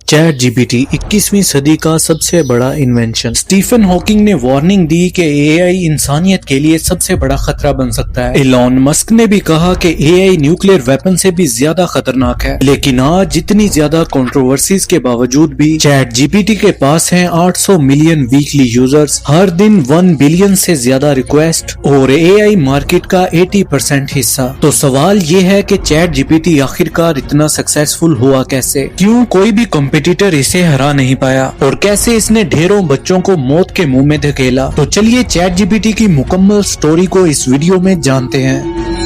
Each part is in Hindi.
चैट जीपीटी 21वीं सदी का सबसे बड़ा इन्वेंशन। स्टीफन हॉकिंग ने वार्निंग दी कि एआई इंसानियत के लिए सबसे बड़ा खतरा बन सकता है। एलॉन मस्क ने भी कहा कि एआई न्यूक्लियर वेपन से भी ज्यादा खतरनाक है। लेकिन आज जितनी ज्यादा कंट्रोवर्सीज के बावजूद भी चैट जीपीटी के पास हैं 800 मिलियन वीकली यूजर्स, हर दिन 1 बिलियन से ज्यादा रिक्वेस्ट और एआई मार्केट का 80% हिस्सा। तो सवाल ये है कि चैट जीपीटी आखिरकार इतना सक्सेसफुल हुआ कैसे? क्यों कोई भी कॉम्पिटिटर इसे हरा नहीं पाया और कैसे इसने ढेरों बच्चों को मौत के मुंह में धकेला? तो चलिए चैट जीपीटी की मुकम्मल स्टोरी को इस वीडियो में जानते हैं।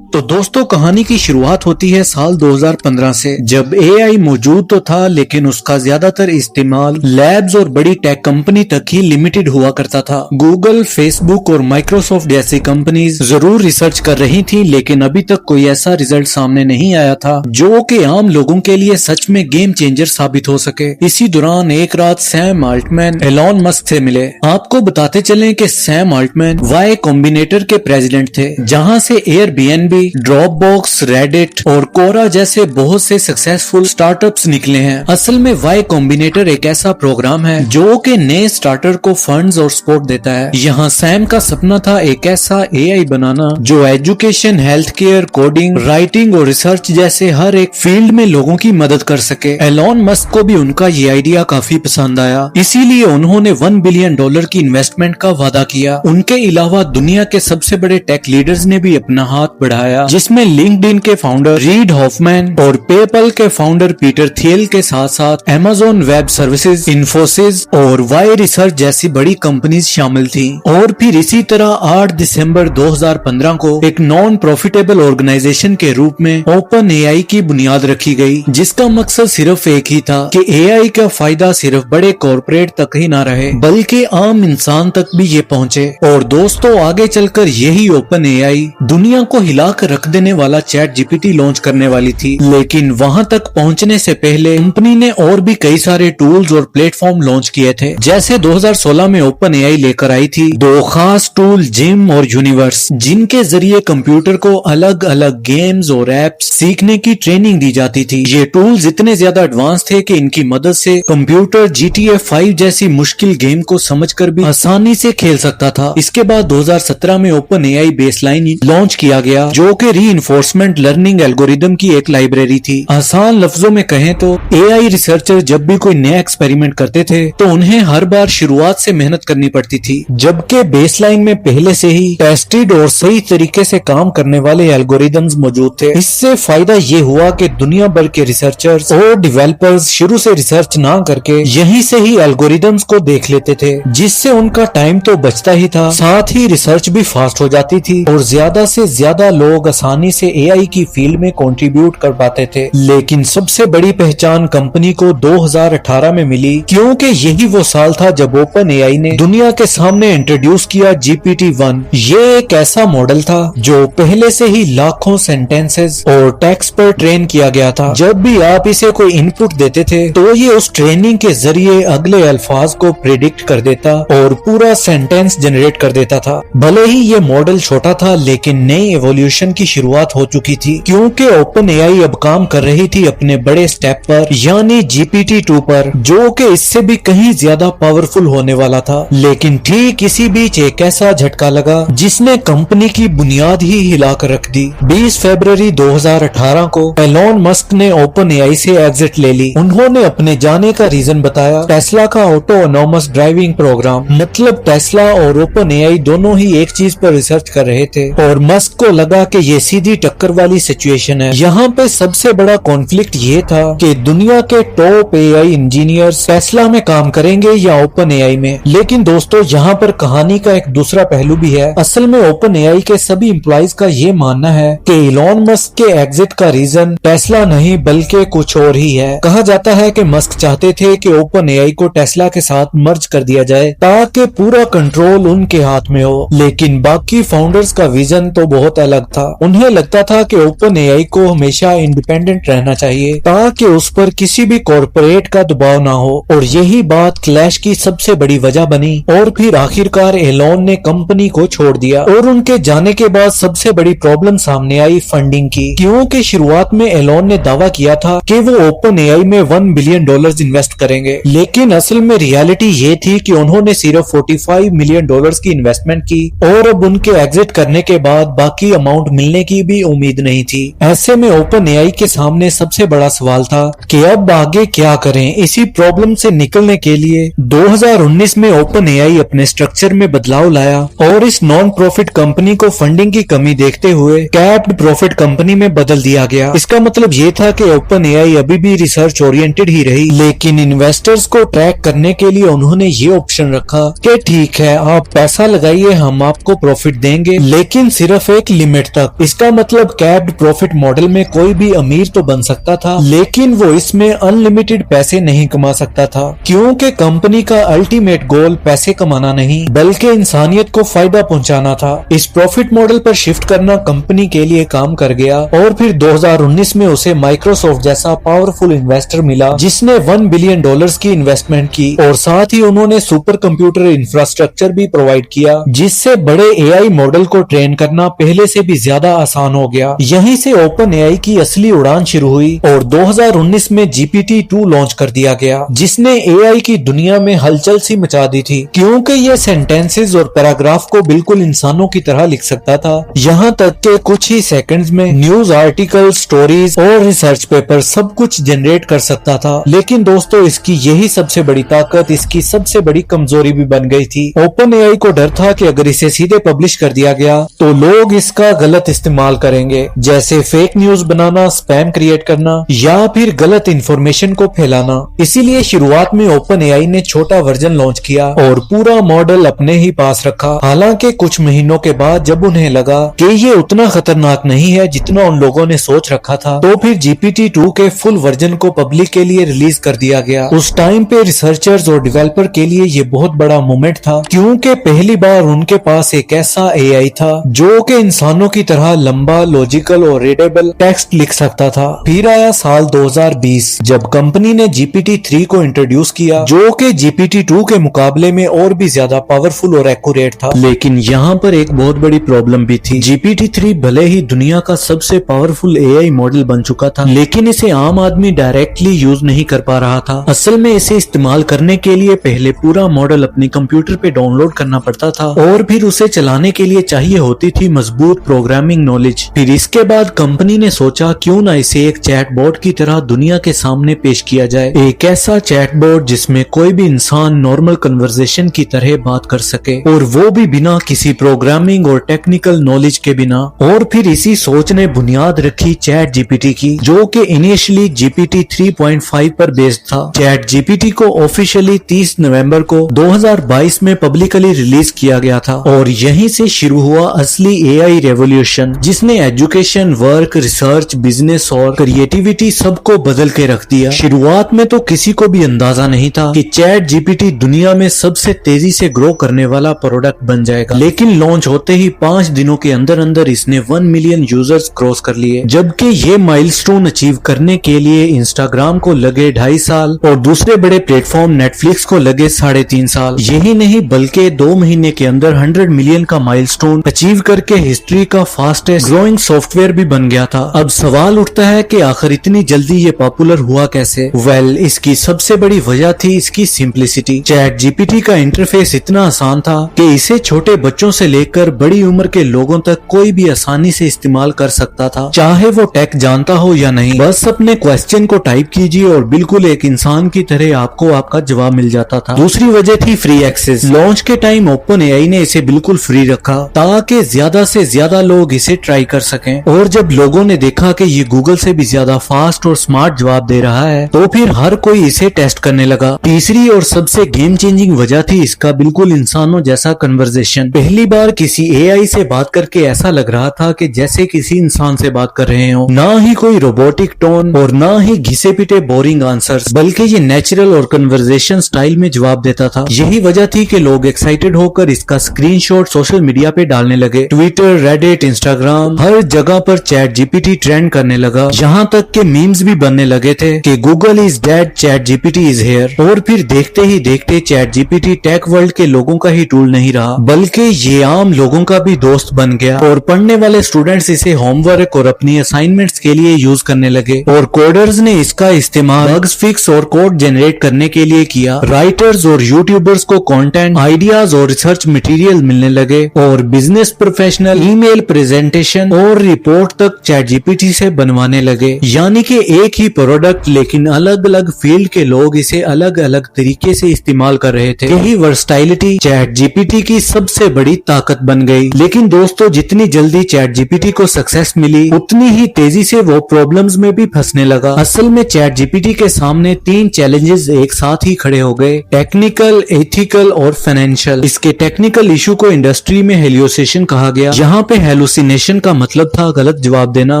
तो दोस्तों, कहानी की शुरुआत होती है साल 2015 से, जब एआई मौजूद तो था लेकिन उसका ज्यादातर इस्तेमाल लैब्स और बड़ी टेक कंपनी तक ही लिमिटेड हुआ करता था। गूगल, फेसबुक और माइक्रोसॉफ्ट जैसी कंपनीज जरूर रिसर्च कर रही थी, लेकिन अभी तक कोई ऐसा रिजल्ट सामने नहीं आया था जो कि आम लोगों के लिए सच में गेम चेंजर साबित हो सके। इसी दौरान एक रात सैम अल्टमैन एलॉन मस्क से मिले। आपको बताते चलें कि सैम अल्टमैन वाई कॉम्बिनेटर के प्रेसिडेंट थे, जहां से एयरबीएनबी, ड्रॉपबॉक्स, रेडिट और कोरा जैसे बहुत से सक्सेसफुल स्टार्टअप्स निकले हैं। असल में वाई कॉम्बिनेटर एक ऐसा प्रोग्राम है जो कि नए स्टार्टर को फंड्स और सपोर्ट देता है। यहाँ सैम का सपना था एक ऐसा एआई बनाना जो education, health care, coding, writing और रिसर्च जैसे हर एक फील्ड में लोगों की मदद कर सके। एलॉन मस्क को भी उनका ये आइडिया काफी पसंद आया, इसीलिए उन्होंने $1 बिलियन की इन्वेस्टमेंट का वादा किया। उनके अलावा दुनिया के सबसे बड़े टेक लीडर्स ने भी अपना हाथ बढ़ाया, जिसमें लिंक्डइन के फाउंडर रीड हॉफमैन और पेपल के फाउंडर पीटर थियल के साथ साथ अमेज़न वेब सर्विसेज, इन्फोसिस और वाई रिसर्च जैसी बड़ी कंपनीज शामिल थी। और फिर इसी तरह 8 दिसंबर 2015 को एक नॉन प्रॉफिटेबल ऑर्गेनाइजेशन के रूप में ओपन एआई की बुनियाद रखी गई, जिसका मकसद सिर्फ एक ही था कि एआई का फायदा सिर्फ बड़े कॉर्पोरेट तक ही ना रहे बल्कि आम इंसान तक भी ये पहुंचे। और दोस्तों, आगे चलकर यही ओपन एआई दुनिया को हिलाकर रख देने वाला चैट जीपीटी लॉन्च करने वाली थी। लेकिन वहां तक पहुंचने से पहले कंपनी ने और भी कई सारे टूल्स और प्लेटफॉर्म लॉन्च किए थे। जैसे 2016 में ओपन एआई लेकर आई थी 2 खास टूल, जिम और यूनिवर्स, जिनके जरिए कंप्यूटर को अलग अलग गेम्स और एप्स सीखने की ट्रेनिंग दी जाती थी। ये टूल्स इतने ज्यादा एडवांस थे कि इनकी मदद से कंप्यूटर GTA 5 जैसी मुश्किल गेम को समझकर भी आसानी से खेल सकता था। इसके बाद 2017 में ओपन एआई बेसलाइन लॉन्च किया गया, जो कि रीइंफोर्समेंट लर्निंग एल्गोरिदम की एक लाइब्रेरी थी। आसान लफ्जों में कहें तो एआई रिसर्चर जब भी कोई नया एक्सपेरिमेंट करते थे तो उन्हें हर बार शुरुआत से मेहनत करनी पड़ती थी, जबकि बेसलाइन में पहले से ही टेस्टेड और सही तरीके से काम करने वाले एल्गोरिदम्स मौजूद थे। इससे फायदा ये हुआ कि दुनिया भर के रिसर्चर्स और डेवलपर्स शुरू से रिसर्च ना करके यहीं से ही एल्गोरिदम्स को देख लेते थे, जिससे उनका टाइम तो बचता ही था, साथ ही रिसर्च भी फास्ट हो जाती थी और ज्यादा से ज्यादा लोग आसानी से एआई की फील्ड में कंट्रीब्यूट कर पाते थे। लेकिन सबसे बड़ी पहचान कंपनी को 2018 में मिली, क्योंकि यही वो साल था जब ओपन एआई ने दुनिया के सामने इंट्रोड्यूस किया GPT-1। ये एक ऐसा मॉडल था जो पहले से ही लाखों सेंटेंसेस और टेक्स्ट पर ट्रेन किया गया था। जब भी आप इसे कोई इनपुट देते थे तो ये उस ट्रेनिंग के जरिए अगले अल्फाज को प्रिडिक्ट कर देता और पूरा सेंटेंस जनरेट कर देता था। भले ही ये मॉडल छोटा था, लेकिन नई एवोल्यूशन की शुरुआत हो चुकी थी, क्योंकि ओपन एआई अब काम कर रही थी अपने बड़े स्टेप पर, यानी GPT-2 पर, जो कि इससे भी कहीं ज्यादा पावरफुल होने वाला था। लेकिन ठीक इसी बीच एक ऐसा झटका लगा जिसने कंपनी की बुनियाद ही हिलाकर रख दी। 20 फरवरी 2018 को एलॉन मस्क ने ओपन एआई से एग्जिट ले ली। उन्होंने अपने जाने का रीजन बताया टेस्ला का ऑटोनॉमस ड्राइविंग प्रोग्राम। मतलब टेस्ला और ओपन एआई दोनों ही एक चीज पर रिसर्च कर रहे थे और मस्क को लगा कि ये सीधी टक्कर वाली सिचुएशन है। यहाँ पे सबसे बड़ा कॉन्फ्लिक्ट ये था कि दुनिया के टॉप एआई इंजीनियर्स टेस्ला में काम करेंगे या ओपन एआई में। लेकिन दोस्तों, यहाँ पर कहानी का एक दूसरा पहलू भी है। असल में ओपन एआई के सभी एम्प्लॉइज का ये मानना है कि एलॉन मस्क के एग्जिट का रीजन टेस्ला नहीं बल्कि कुछ और ही है। कहा जाता है कि मस्क चाहते थे कि ओपन एआई को टेस्ला के साथ मर्ज कर दिया जाए ताकि पूरा कंट्रोल उनके हाथ में हो, लेकिन बाकी फाउंडर्स का विजन तो बहुत अलग था। उन्हें लगता था कि ओपन एआई को हमेशा इंडिपेंडेंट रहना चाहिए ताकि उस पर किसी भी कॉरपोरेट का दबाव ना हो, और यही बात क्लैश की सबसे बड़ी वजह बनी। और फिर आखिरकार एलॉन ने कंपनी को छोड़ दिया, और उनके जाने के बाद सबसे बड़ी प्रॉब्लम सामने आई फंडिंग की, क्योंकि शुरुआत में एलॉन ने दावा किया था कि वो ओपन एआई में $1 बिलियन इन्वेस्ट करेंगे, लेकिन असल में रियलिटी ये थी कि उन्होंने सिर्फ $45 मिलियन की इन्वेस्टमेंट की, और अब उनके एग्जिट करने के बाद बाकी अमाउंट मिलने की भी उम्मीद नहीं थी। ऐसे में ओपन एआई के सामने सबसे बड़ा सवाल था कि अब आगे क्या करें। इसी प्रॉब्लम से निकलने के लिए 2019 में ओपन एआई अपने स्ट्रक्चर में बदलाव लाया और इस नॉन प्रॉफिट कंपनी को फंडिंग की कमी देखते हुए कैप्ड प्रॉफिट कंपनी में बदल दिया गया। इसका मतलब ये था कि ओपन एआई अभी भी रिसर्च ओरिएंटेड ही रही, लेकिन इन्वेस्टर्स को ट्रैक करने के लिए उन्होंने ये ऑप्शन रखा कि ठीक है, आप पैसा लगाइए, हम आपको प्रॉफिट देंगे, लेकिन सिर्फ एक लिमिट तक। इसका मतलब कैप्ड प्रॉफिट मॉडल में कोई भी अमीर तो बन सकता था, लेकिन वो इसमें अनलिमिटेड पैसे नहीं कमा सकता था, क्योंकि कंपनी का अल्टीमेट गोल पैसे कमाना नहीं बल्कि इंसानियत को फायदा पहुंचाना था। इस प्रॉफिट मॉडल पर शिफ्ट करना कंपनी के लिए काम कर गया, और फिर 2019 में उसे माइक्रोसॉफ्ट जैसा पावरफुल इन्वेस्टर मिला जिसने $1 बिलियन की इन्वेस्टमेंट की, और साथ ही उन्होंने सुपर कंप्यूटर इंफ्रास्ट्रक्चर भी प्रोवाइड किया, जिससे बड़े एआई मॉडल को ट्रेन करना पहले से भी ज्यादा आसान हो गया। यहीं से ओपन एआई की असली उड़ान शुरू हुई, और 2019 में GPT-2 लॉन्च कर दिया गया, जिसने एआई की दुनिया में हलचल सी मचा दी थी, क्योंकि ये सेंटेंसेस और पैराग्राफ को बिल्कुल इंसानों की तरह लिख सकता था। यहाँ तक के कुछ ही सेकंड्स में न्यूज आर्टिकल, स्टोरीज और रिसर्च पेपर सब कुछ जनरेट कर सकता था। लेकिन दोस्तों, इसकी यही सबसे बड़ी ताकत इसकी सबसे बड़ी कमजोरी भी बन गई थी। ओपन एआई को डर था कि अगर इसे सीधे पब्लिश कर दिया गया तो लोग इसका गलत इस्तेमाल करेंगे, जैसे फेक न्यूज बनाना, स्पैम क्रिएट करना या फिर गलत इंफॉर्मेशन को फैलाना। इसीलिए शुरुआत में ओपन एआई ने छोटा वर्जन लॉन्च किया और पूरा मॉडल अपने ही पास रखा। हालांकि कुछ महीनों के बाद जब उन्हें लगा कि ये उतना खतरनाक नहीं है जितना उन लोगों ने सोच रखा था, तो फिर GPT-2 के फुल वर्जन को पब्लिक के लिए रिलीज कर दिया गया। उस टाइम पे रिसर्चर्स और डेवलपर के लिए ये बहुत बड़ा मोमेंट था, क्योंकि पहली बार उनके पास एक ऐसा एआई था जो कि इंसानों की तरह लंबा, लॉजिकल और रीडेबल टेक्स्ट लिख सकता था। फिर आया साल 2020 जब कंपनी ने GPT-3 को इंट्रोड्यूस किया, जो कि GPT-2 के मुकाबले में और भी ज्यादा पावरफुल और एक्यूरेट था। लेकिन यहाँ पर एक बहुत बड़ी प्रॉब्लम भी थी। GPT-3 भले ही दुनिया का सबसे पावरफुल एआई मॉडल बन चुका था, लेकिन इसे आम आदमी डायरेक्टली यूज नहीं कर पा रहा था। असल में इसे इस्तेमाल करने के लिए पहले पूरा मॉडल अपने कंप्यूटर पे डाउनलोड करना पड़ता था, और फिर उसे चलाने के लिए चाहिए होती थी मजबूत प्रोग्रामिंग नॉलेज। फिर इसके बाद कंपनी ने सोचा क्यों ना इसे एक चैटबॉट की तरह दुनिया के सामने पेश किया जाए, एक ऐसा चैटबॉट जिसमें कोई भी इंसान नॉर्मल कन्वर्सेशन की तरह बात कर सके, और वो भी बिना किसी प्रोग्रामिंग और टेक्निकल नॉलेज के बिना। और फिर इसी सोच ने बुनियाद रखी चैट जीपीटी की, जो कि इनिशियली GPT 3.5 पर बेस्ड था। चैट जीपीटी को ऑफिशियली 30 नवंबर को 2022 में पब्लिकली रिलीज किया गया था, और यहीं से शुरू हुआ असली एआई रेवोल्यूशन, जिसने एजुकेशन, वर्क, रिसर्च, बिजनेस और क्रिएटिविटी सबको बदल के रख दिया। शुरुआत में तो किसी को भी अंदाजा नहीं था कि चैट जीपीटी दुनिया में सबसे तेजी से ग्रो करने वाला प्रोडक्ट बन जाएगा, लेकिन लॉन्च होते ही 5 दिनों के अंदर अंदर इसने 1 मिलियन यूजर्स क्रॉस कर लिए। जबकि ये माइलस्टोन अचीव करने के लिए इंस्टाग्राम को लगे 2.5 साल और दूसरे बड़े प्लेटफॉर्म नेटफ्लिक्स को लगे 3.5 साल। यही नहीं बल्कि 2 महीने के अंदर 100 मिलियन का माइलस्टोन अचीव करके हिस्ट्री का फास्टेस्ट ग्रोइंग सॉफ्टवेयर भी बन गया था। अब सवाल उठता है कि आखिर इतनी जल्दी ये पॉपुलर हुआ कैसे? वेल, इसकी सबसे बड़ी वजह थी इसकी सिंप्लिसिटी। चैट जीपीटी का इंटरफेस इतना आसान था कि इसे छोटे बच्चों से लेकर बड़ी उम्र के लोगों तक कोई भी आसानी से इस्तेमाल कर सकता था, चाहे वो टेक जानता हो या नहीं। बस अपने क्वेश्चन को टाइप कीजिए और बिल्कुल एक इंसान की तरह आपको आपका जवाब मिल जाता था। दूसरी वजह थी फ्री एक्सेस। लॉन्च के टाइम ओपन एआई ने इसे बिल्कुल फ्री रखा ताकि ज्यादा से ज्यादा लोग इसे ट्राई कर सकें, और जब लोगों ने देखा कि ये गूगल से भी ज्यादा फास्ट और स्मार्ट जवाब दे रहा है, तो फिर हर कोई इसे टेस्ट करने लगा। तीसरी और सबसे गेम चेंजिंग वजह थी इसका बिल्कुल इंसानों जैसा कन्वर्सेशन। पहली बार किसी एआई से बात करके ऐसा लग रहा था कि जैसे किसी इंसान से बात कर रहे हो, ना ही कोई रोबोटिक टोन और ना ही घिसे पिटे बोरिंग आंसर्स, बल्कि ये नेचुरल और कन्वर्सेशन स्टाइल में जवाब देता था। यही वजह थी कि लोग एक्साइटेड होकर इसका स्क्रीनशॉट सोशल मीडिया पे डालने लगे। ट्विटर, रेडिट, इंस्टाग्राम, हर जगह पर चैट जीपीटी ट्रेंड करने लगा। यहाँ तक के मीम्स भी बनने लगे थे कि Google is dead, chat GPT is here. और फिर देखते ही देखते चैट जीपीटी टेक वर्ल्ड के लोगों का ही टूल नहीं रहा, बल्कि ये आम लोगों का भी दोस्त बन गया। और पढ़ने वाले स्टूडेंट्स इसे होमवर्क और अपनी असाइनमेंट्स के लिए यूज करने लगे, और कोडर्स ने इसका इस्तेमाल बग्स फिक्स और कोड जनरेट करने के लिए किया। राइटर्स और यूट्यूबर्स को कंटेंट, आइडियाज और रिसर्च मटेरियल मिलने लगे, और बिजनेस प्रोफेशनल ईमेल, प्रेजेंटेशन और रिपोर्ट तक चैट जीपीटी से बनवाने लगे। यानी कि एक ही प्रोडक्ट लेकिन अलग अलग फील्ड के लोग इसे अलग अलग तरीके से इस्तेमाल कर रहे थे। यही वर्सटाइलिटी चैट जीपीटी की सबसे बड़ी ताकत बन गई। लेकिन दोस्तों, जितनी जल्दी चैट जीपीटी को सक्सेस मिली, उतनी ही तेजी से वो प्रॉब्लम्स में भी फंसने लगा। असल में चैट जीपीटी के सामने 3 चैलेंजेस एक साथ ही खड़े हो गए, टेक्निकल, एथिकल और फाइनेंशियल। इसके टेक्निकल इशू को इंडस्ट्री में हेलुसिनेशन कहा गया। यहाँ पे हेलुसिनेशन का मतलब था गलत जवाब देना,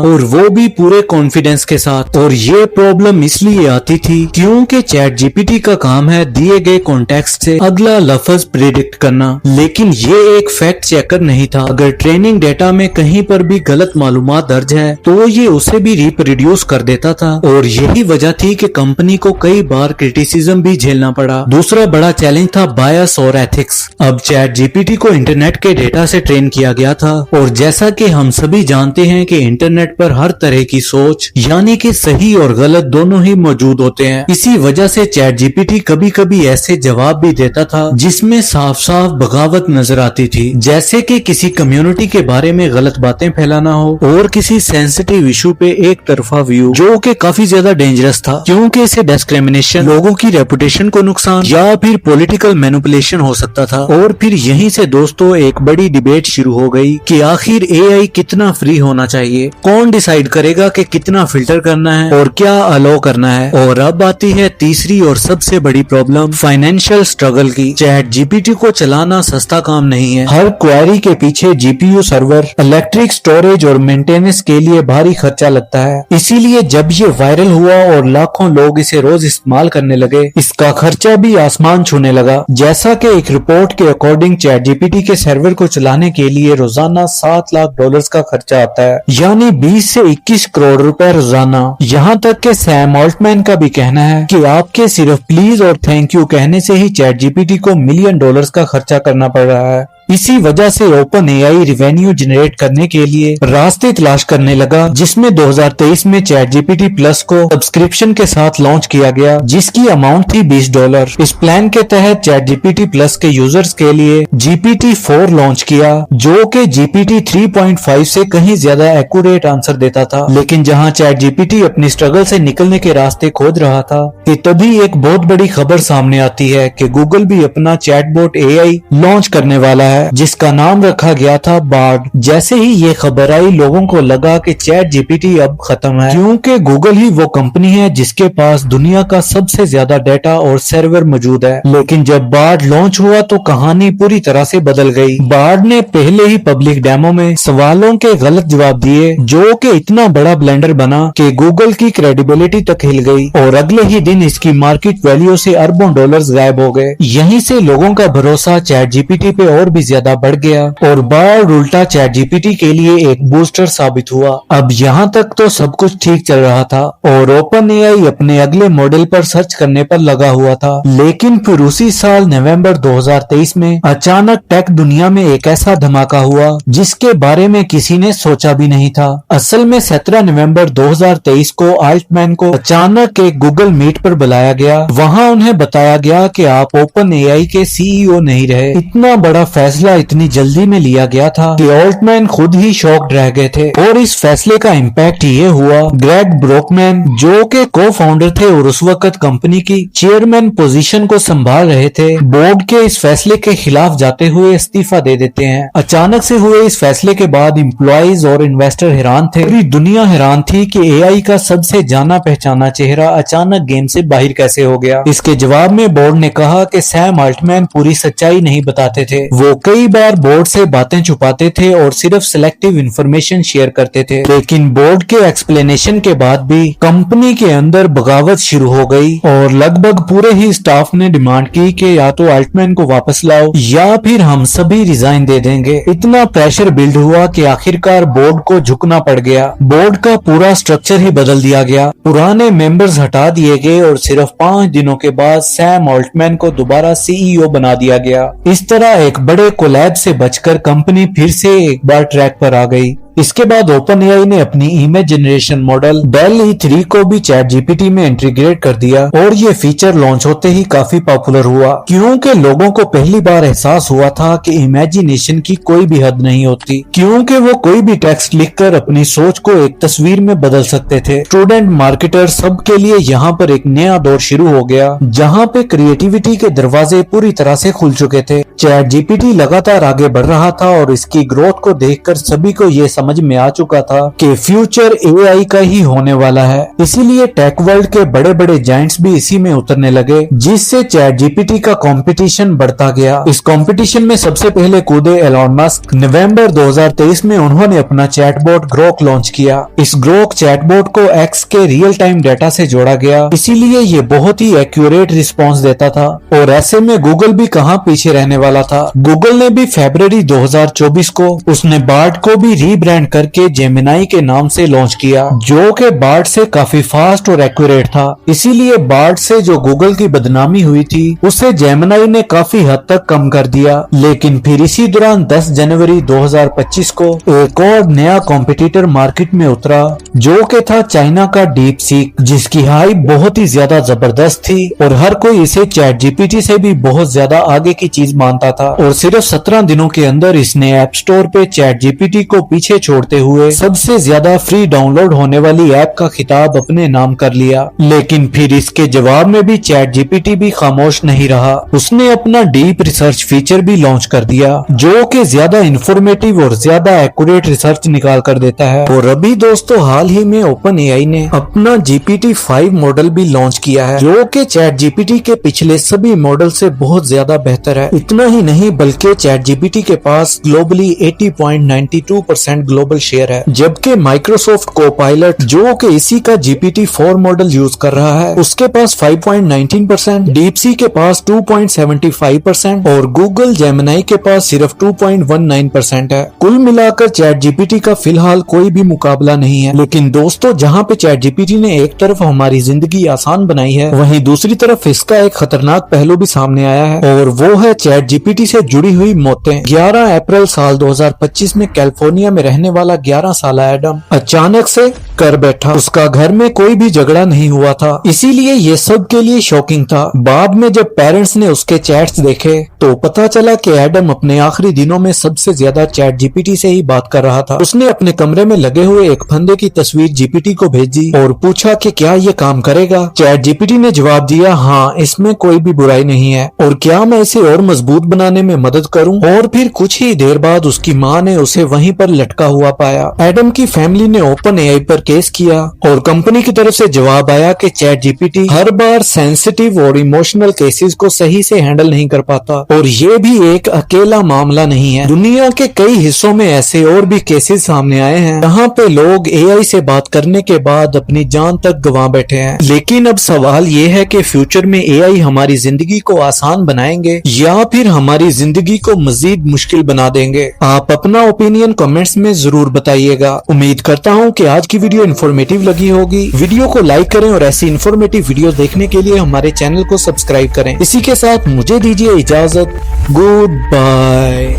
और वो भी पूरे कॉन्फिडेंस के साथ। और ये प्रॉब्लम इसलिए आती थी क्योंकि चैट जीपीटी का काम है दिए गए कॉन्टेक्स्ट से अगला लफ्ज प्रिडिक्ट करना, लेकिन ये एक फैक्ट चेकर नहीं था। अगर ट्रेनिंग डेटा में कहीं पर भी गलत मालूमात दर्ज है तो ये उसे भी रिप्रोड्यूस कर देता था, और यही वजह थी कि कंपनी को कई बार क्रिटिसिज्म भी झेलना पड़ा। दूसरा बड़ा चैलेंज था बायस और एथिक्स। अब चैट जीपीटी को इंटरनेट के डेटा से ट्रेन किया गया था, और जैसा कि हम सभी जानते हैं कि इंटरनेट पर हर तरह की सोच यानी कि सही और गलत दोनों ही मौजूद होते हैं। इसी वजह से चैट जीपीटी कभी कभी ऐसे जवाब भी देता था जिसमें साफ साफ बगावत नजर आती थी, जैसे कि किसी कम्युनिटी के बारे में गलत बातें फैलाना हो, और किसी सेंसिटिव इशू पे एक तरफा व्यू, जो कि काफी ज्यादा डेंजरस था क्योंकि इसे डिस्क्रिमिनेशन, लोगों की रेपुटेशन को नुकसान या फिर पॉलिटिकल मैनिपुलेशन हो सकता था। और फिर यहीं से दोस्तों एक बड़ी डिबेट शुरू हो गई कि आखिर एआई कितना फ्री होना चाहिए, कौन डिसाइड करेगा कि कितना फिल्टर करना है और क्या अलाउ करना है। और अब आती है तीसरी और सबसे बड़ी प्रॉब्लम, फाइनेंशियल स्ट्रगल की। चैट जीपीटी को चलाना सस्ता काम नहीं है। हर क्वेरी के पीछे जीपीयू, सर्वर, इलेक्ट्रिक, स्टोरेज और मेंटेनेंस के लिए भारी खर्चा लगता है। इसीलिए जब ये वायरल हुआ और लाखों लोग इसे रोज इस्तेमाल करने लगे, इसका खर्चा भी आसमान छूने लगा। जैसा कि एक रिपोर्ट के अकॉर्डिंग चैट जीपीटी के सर्वर को चलाने के लिए रोजाना $7 लाख का खर्चा आता है, यानी 20 से 21 करोड़ रुपए रोजाना। यहाँ तक कि सैम ऑल्टमैन का भी कहना है कि आपके सिर्फ प्लीज और थैंक यू कहने से ही चैट जीपीटी को $1 मिलियन का खर्चा करना पड़ रहा है। इसी वजह से ओपन एआई रेवेन्यू जनरेट करने के लिए रास्ते तलाश करने लगा, जिसमें 2023 में चैट जीपीटी प्लस को सब्सक्रिप्शन के साथ लॉन्च किया गया, जिसकी अमाउंट थी $20। इस प्लान के तहत चैट जीपीटी प्लस के यूजर्स के लिए जीपीटी 4 लॉन्च किया, जो कि जीपीटी 3.5 से कहीं ज्यादा एक्यूरेट आंसर देता था। लेकिन जहां चैट जीपीटी अपनी स्ट्रगल से निकलने के रास्ते खोज रहा था कि तभी एक बहुत बड़ी खबर सामने आती है कि गूगल भी अपना चैटबॉट एआई लॉन्च करने वाला है, जिसका नाम रखा गया था बार्ड। जैसे ही ये खबर आई, लोगों को लगा कि चैट जीपीटी अब खत्म है, क्योंकि गूगल ही वो कंपनी है जिसके पास दुनिया का सबसे ज्यादा डेटा और सर्वर मौजूद है। लेकिन जब बार्ड लॉन्च हुआ तो कहानी पूरी तरह से बदल गई। बार्ड ने पहले ही पब्लिक डेमो में सवालों के गलत जवाब दिए, जो कि इतना बड़ा ब्लेंडर बना कि गूगल की क्रेडिबिलिटी तक हिल गई, और अगले ही दिन इसकी मार्केट वैल्यू से अरबों डॉलर्स गायब हो गए। यहीं से लोगों का भरोसा चैट जीपीटी पे और भी ज्यादा बढ़ गया, और बार्ड उल्टा चैट जीपीटी के लिए एक बूस्टर साबित हुआ। अब यहाँ तक तो सब कुछ ठीक चल रहा था, और ओपन एआई अपने अगले मॉडल पर सर्च करने पर लगा हुआ था। लेकिन फिर उसी साल नवंबर 2023 में अचानक टेक दुनिया में एक ऐसा धमाका हुआ जिसके बारे में किसी ने सोचा भी नहीं था। असल में 17 नवंबर 2023 को ऑल्टमैन को अचानक एक गूगल मीट पर बुलाया गया। वहाँ उन्हें बताया गया कि आप ओपन एआई के सीईओ नहीं रहे। इतना बड़ा फैसला इतनी जल्दी में लिया गया था कि ऑल्टमैन खुद ही शॉक्ड रह गए थे, और इस फैसले का इम्पैक्ट ये हुआ, ग्रेग ब्रोकमैन जो के को फाउंडर थे और उस वक्त कंपनी की चेयरमैन पोजीशन को संभाल रहे थे, बोर्ड के इस फैसले के खिलाफ जाते हुए इस्तीफा दे देते हैं। अचानक से हुए इस फैसले के बाद एम्प्लॉइज और इन्वेस्टर हैरान थे। पूरी दुनिया हैरान थी कि एआई का सबसे जाना पहचाना चेहरा अचानक गेम से बाहर कैसे हो गया। इसके जवाब में बोर्ड ने कहा कि सैम ऑल्टमैन पूरी सच्चाई नहीं बताते थे, वो कई बार बोर्ड से बातें छुपाते थे और सिर्फ सिलेक्टिव इंफॉर्मेशन शेयर करते थे। लेकिन बोर्ड के एक्सप्लेनेशन के बाद भी कंपनी के अंदर बगावत शुरू हो गई और लगभग पूरे ही स्टाफ ने डिमांड की कि या तो अल्टमैन को वापस लाओ या फिर हम सभी रिजाइन दे देंगे। इतना प्रेशर बिल्ड हुआ कि आखिरकार बोर्ड को झुकना पड़ गया। बोर्ड का पूरा स्ट्रक्चर ही बदल दिया गया, पुराने मेंबर्स हटा दिए गए और सिर्फ 5 दिनों के बाद सैम ऑल्टमैन को दोबारा सीईओ बना दिया गया। इस तरह एक बड़े कोलैब से बचकर कंपनी फिर से एक बार ट्रैक पर आ गई। इसके बाद ओपन एआई ने अपनी image generation model del E3 को भी चैट जीपीटी में इंटीग्रेट कर दिया और ये फीचर लॉन्च होते ही काफी पॉपुलर हुआ, क्योंकि लोगों को पहली बार एहसास हुआ था कि इमेजिनेशन की कोई भी हद नहीं होती, क्योंकि वो कोई भी टेक्स्ट लिखकर अपनी सोच को एक तस्वीर में बदल सकते थे। स्टूडेंट, मार्केटर, सबके लिए यहाँ पर एक नया दौर शुरू हो गया जहाँ पे क्रिएटिविटी के दरवाजे पूरी तरह से खुल चुके थे। चैट जीपीटी लगातार आगे बढ़ रहा था और इसकी ग्रोथ को देखकर सभी को ये समझ में आ चुका था कि फ्यूचर एआई का ही होने वाला है। इसीलिए टेक वर्ल्ड के बड़े बड़े जायंट्स भी इसी में उतरने लगे, जिससे चैट जीपीटी का कंपटीशन बढ़ता गया। इस कंपटीशन में सबसे पहले कूदे एलॉन मस्क। नवंबर 2023 में उन्होंने अपना चैटबॉट ग्रोक लॉन्च किया। इस ग्रोक चैटबॉट को एक्स के रियल टाइम डाटा से जोड़ा गया, इसीलिए ये बहुत ही एक्यूरेट रिस्पॉन्स देता था। और ऐसे में गूगल भी कहाँ पीछे रहने वाला था। गूगल ने भी फरवरी 2024 को उसने बार्ड को भी रीब्रांड करके जेमिनाई के नाम से लॉन्च किया, जो कि बार्ड से काफी फास्ट और एक्यूरेट था। इसीलिए बार्ड से जो गूगल की बदनामी हुई थी उसे जेमिनाई ने काफी हद तक कम कर दिया। लेकिन फिर इसी दौरान 10 जनवरी 2025 को एक और नया कॉम्पिटिटर मार्केट में उतरा, जो कि था चाइना का डीप सीक, जिसकी हाइप बहुत ही ज्यादा जबरदस्त थी और हर कोई इसे चैट जीपीटी से भी बहुत ज्यादा आगे की चीज मानता था। और सिर्फ 17 दिनों के अंदर इसने ऐप स्टोर पे चैट जीपीटी को पीछे छोड़ते हुए सबसे ज्यादा फ्री डाउनलोड होने वाली ऐप का खिताब अपने नाम कर लिया। लेकिन फिर इसके जवाब में भी चैट जीपीटी भी खामोश नहीं रहा। उसने अपना डीप रिसर्च फीचर भी लॉन्च कर दिया, जो कि ज्यादा इंफॉर्मेटिव और ज्यादा एक्यूरेट रिसर्च निकाल कर देता है। और अभी दोस्तों हाल ही में ओपन एआई ने अपना GPT-5 मॉडल भी लॉन्च किया है, जो कि चैट जीपीटी के पिछले सभी मॉडल से बहुत ज्यादा बेहतर है। इतना ही नहीं बल्कि चैट जीपीटी के पास ग्लोबली 80.92% ग्लोबल शेयर है, जबकि माइक्रोसॉफ्ट कोपायलट, जो कि इसी का GPT-4 मॉडल यूज कर रहा है, उसके पास 5.19%, डीपसी के पास 2.75% और गूगल जेमिनाई के पास सिर्फ 2.19% है। कुल मिलाकर चैट जीपीटी का फिलहाल कोई भी मुकाबला नहीं है। लेकिन दोस्तों जहां पे चैट जीपीटी ने एक तरफ हमारी जिंदगी आसान बनाई है, वहीं दूसरी तरफ इसका एक खतरनाक पहलू भी सामने आया है और वो है चैट जीपीटी से जुड़ी हुई मौतें। 11 अप्रैल साल 2025 में कैलिफोर्निया में रहने वाला 11 साल एडम अचानक से कर बैठा। उसका घर में कोई भी झगड़ा नहीं हुआ था, इसीलिए ये सब के लिए शॉकिंग था। बाद में जब पेरेंट्स ने उसके चैट्स देखे तो पता चला कि एडम अपने आखिरी दिनों में सबसे ज्यादा चैट जीपीटी से ही बात कर रहा था। उसने अपने कमरे में लगे हुए एक फंदे की तस्वीर जीपीटी को भेजी और पूछा कि क्या ये काम करेगा। चैट जीपीटी ने जवाब दिया, हाँ, इसमें कोई भी बुराई नहीं है और क्या मैं इसे और मजबूत बनाने में मदद करूं। और फिर कुछ ही देर बाद उसकी माँ ने उसे वहीं पर लटका हुआ पाया। एडम की फैमिली ने ओपन एआई पर केस किया और कंपनी की तरफ से जवाब आया कि चैट जीपीटी हर बार सेंसिटिव और इमोशनल केसेस को सही से हैंडल नहीं कर पाता और ये भी एक अकेला मामला नहीं है। दुनिया के कई हिस्सों में ऐसे और भी केसेस सामने आए हैं जहाँ पे लोग एआई से बात करने के बाद अपनी जान तक गंवा बैठे हैं। लेकिन अब सवाल ये है कि फ्यूचर में एआई हमारी जिंदगी को आसान बनाएंगे या फिर हमारी जिंदगी को मजीद मुश्किल बना देंगे। आप अपना ओपिनियन कमेंट्स में जरूर बताइएगा। उम्मीद करता हूँ कि आज की वीडियो इन्फॉर्मेटिव लगी होगी। वीडियो को लाइक करें और ऐसी इन्फॉर्मेटिव वीडियो देखने के लिए हमारे चैनल को सब्सक्राइब करें। इसी के साथ मुझे दीजिए इजाजत। Good bye.